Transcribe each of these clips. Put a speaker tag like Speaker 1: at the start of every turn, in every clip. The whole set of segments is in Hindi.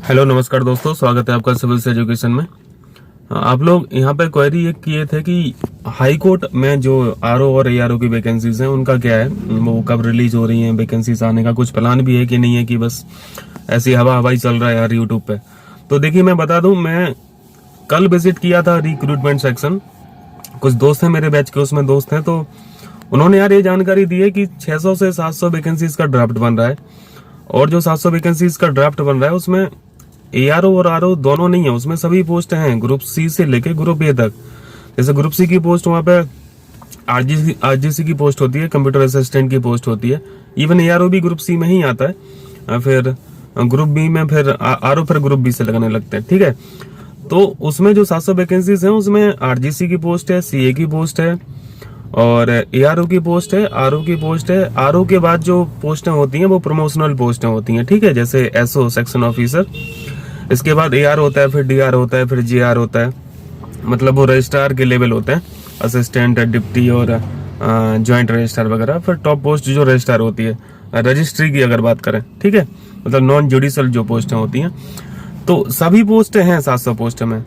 Speaker 1: हेलो नमस्कार दोस्तों, स्वागत है आपका सिविल एजुकेशन में। आप लोग यहाँ पे क्वेरी एक किए थे कि हाई कोर्ट में जो आरओ और एआरओ की वैकेंसीज हैं उनका क्या है, वो कब रिलीज हो रही हैं, वैकेंसीज आने का कुछ प्लान भी है कि नहीं है कि बस ऐसी हवाई चल रहा है यार यूट्यूब पे। तो देखिए मैं बता दूं, मैं कल विजिट किया था रिक्रूटमेंट सेक्शन। कुछ दोस्त हैं मेरे बैच के, उसमें दोस्त हैं, तो उन्होंने यार ये जानकारी दी है कि 600 से 700 वैकेंसीज का ड्राफ्ट बन रहा है। और जो 700 वैकेंसीज का ड्राफ्ट बन रहा है उसमें एआरओ और आरओ दोनों नहीं है, उसमें सभी पोस्ट हैं ग्रुप सी से लेके ग्रुप ए तक। जैसे ग्रुप सी की पोस्ट वहां पे आरजीसी की पोस्ट होती है, कंप्यूटर असिस्टेंट की पोस्ट होती है। इवन एआरओ भी ग्रुप सी में ही आता है, फिर ग्रुप बी में फिर आरओ फिर ग्रुप बी से लगने लगते हैं। ठीक है, तो उसमें जो 700 वैकेंसीज हैं उसमें आरजीसी की पोस्ट है, सीए की पोस्ट है और एआरओ की पोस्ट है, आरओ की पोस्ट है। आरओ के बाद जो पोस्टें होती हैं वो प्रमोशनल पोस्टें होती हैं। ठीक है, जैसे एसओ सेक्शन ऑफिसर, इसके बाद एआर होता है, फिर डीआर होता है, फिर जीआर होता है, मतलब वो रजिस्ट्रार के लेवल होते हैं, असिस्टेंट, डिप्टी और ज्वाइंट रजिस्ट्रार वगैरह। फिर टॉप पोस्ट जो रजिस्ट्रार होती है रजिस्ट्री की अगर बात करें, ठीक है, मतलब नॉन जुडिशियल जो पोस्टें होती हैं, तो सभी पोस्टें हैं 700 पोस्ट में।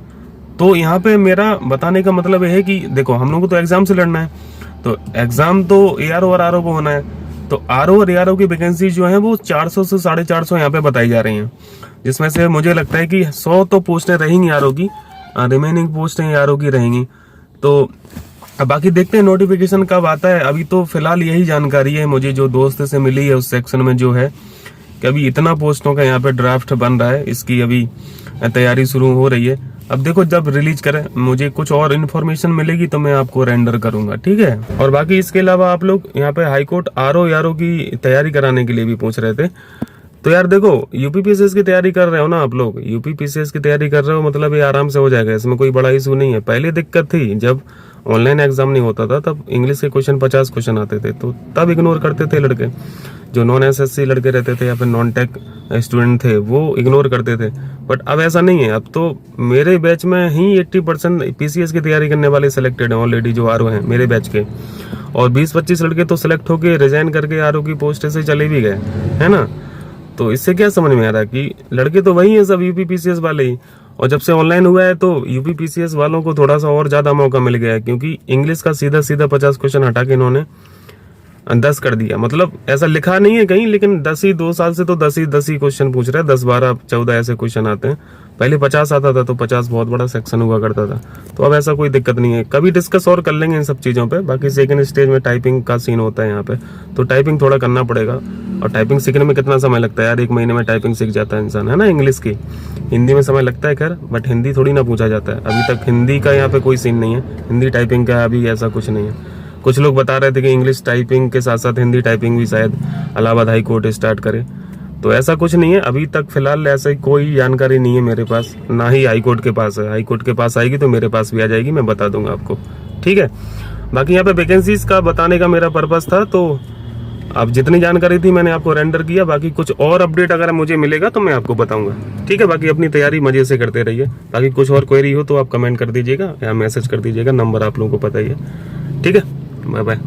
Speaker 1: तो यहाँ पे मेरा बताने का मतलब है कि देखो हम लोग को तो एग्जाम से लड़ना है, तो एग्जाम तो एआरओ और आरओ को होना है। तो आरओ और एआरओ की वैकेंसी जो है वो 400 से 450 यहाँ पे बताई जा रही हैं, जिसमें से मुझे लगता है कि 100 तो पोस्टें रहेंगी आरओ की, रिमेनिंग पोस्टें एआरओ की रहेंगी। तो अब बाकी देखते हैं नोटिफिकेशन कब आता है। अभी तो फिलहाल यही जानकारी है मुझे जो दोस्त से मिली है उस सेक्शन में, जो है कि अभी इतना पोस्टों का यहाँ पे ड्राफ्ट बन रहा है, इसकी अभी तैयारी शुरू हो रही है। अब देखो जब रिलीज करें, मुझे कुछ और इन्फॉर्मेशन मिलेगी तो मैं आपको रेंडर करूंगा। ठीक है, और बाकी इसके अलावा आप लोग यहाँ पे हाईकोर्ट आरओ यारो की तैयारी कराने के लिए भी पूछ रहे थे। तो यार देखो, यूपीपीसीएस की तैयारी कर रहे हो ना आप लोग, यूपीपीसीएस की तैयारी कर रहे हो मतलब ये आराम से हो जाएगा, इसमें कोई बड़ा इशू नहीं है। पहले दिक्कत थी जब ऑनलाइन एग्जाम नहीं होता था, तब इंग्लिश के क्वेश्चन 50 क्वेश्चन आते थे, तो तब इग्नोर करते थे लड़के, जो नॉन एसएससी लड़के रहते थे या फिर नॉन टेक स्टूडेंट थे वो इग्नोर करते थे। बट अब ऐसा नहीं है, अब तो मेरे बैच में ही 80% पीसीएस की तैयारी करने वाले सिलेक्टेड हैं ऑलरेडी, जो आरओ हैं मेरे बैच के, और 20-25 लड़के तो सिलेक्ट होके रिजाइन करके आरओ की पोस्ट से चले भी गए, है ना। तो इससे क्या समझ में आ रहा है कि लड़के तो वही हैं सब यूपीपीसीएस वाले ही, और जब से ऑनलाइन हुआ है तो यूपीपीसीएस वालों को थोड़ा सा और ज्यादा मौका मिल गया है, क्योंकि इंग्लिश का सीधा 50 क्वेश्चन हटा के इन्होंने 10 कर दिया। मतलब ऐसा लिखा नहीं है कहीं, लेकिन 2 साल से तो 10 ही क्वेश्चन पूछ रहे हैं, 10, 12, 14 ऐसे क्वेश्चन आते हैं। पहले 50 आता था, तो 50 बहुत बड़ा सेक्शन हुआ करता था। तो अब ऐसा कोई दिक्कत नहीं है, कभी डिस्कस और कर लेंगे इन सब चीजों पे। बाकी सेकंड स्टेज में टाइपिंग का सीन होता है यहाँ पे, तो टाइपिंग थोड़ा करना पड़ेगा। और टाइपिंग सीखने में कितना समय लगता है यार, 1 महीने में टाइपिंग सीख जाता है इंसान, है ना। इंग्लिश की, हिंदी में समय लगता है खैर, बट हिंदी थोड़ी ना पूछा जाता है। अभी तक हिंदी का यहाँ पे कोई सीन नहीं है, हिंदी टाइपिंग का अभी ऐसा कुछ नहीं है। कुछ लोग बता रहे थे कि इंग्लिश टाइपिंग के साथ साथ हिंदी टाइपिंग भी शायद इलाहाबाद हाई कोर्ट स्टार्ट करे, तो ऐसा कुछ नहीं है अभी तक। फिलहाल ऐसा कोई जानकारी नहीं है मेरे पास, ना ही हाई कोर्ट के पास है। हाई कोर्ट के पास आएगी तो मेरे पास भी आ जाएगी, मैं बता दूंगा आपको। ठीक है, बाकी यहाँ पे वैकेंसीज का बताने का मेरा पर्पस था, तो अब जितनी जानकारी थी मैंने आपको रेंडर किया। बाकी कुछ और अपडेट अगर मुझे मिलेगा तो मैं आपको बताऊंगा। ठीक है, बाकी अपनी तैयारी मजे से करते रहिए। बाकी कुछ और क्वेरी हो तो आप कमेंट कर दीजिएगा या मैसेज कर दीजिएगा, नंबर आप लोगों को पता ही है। ठीक है, बाय बाय।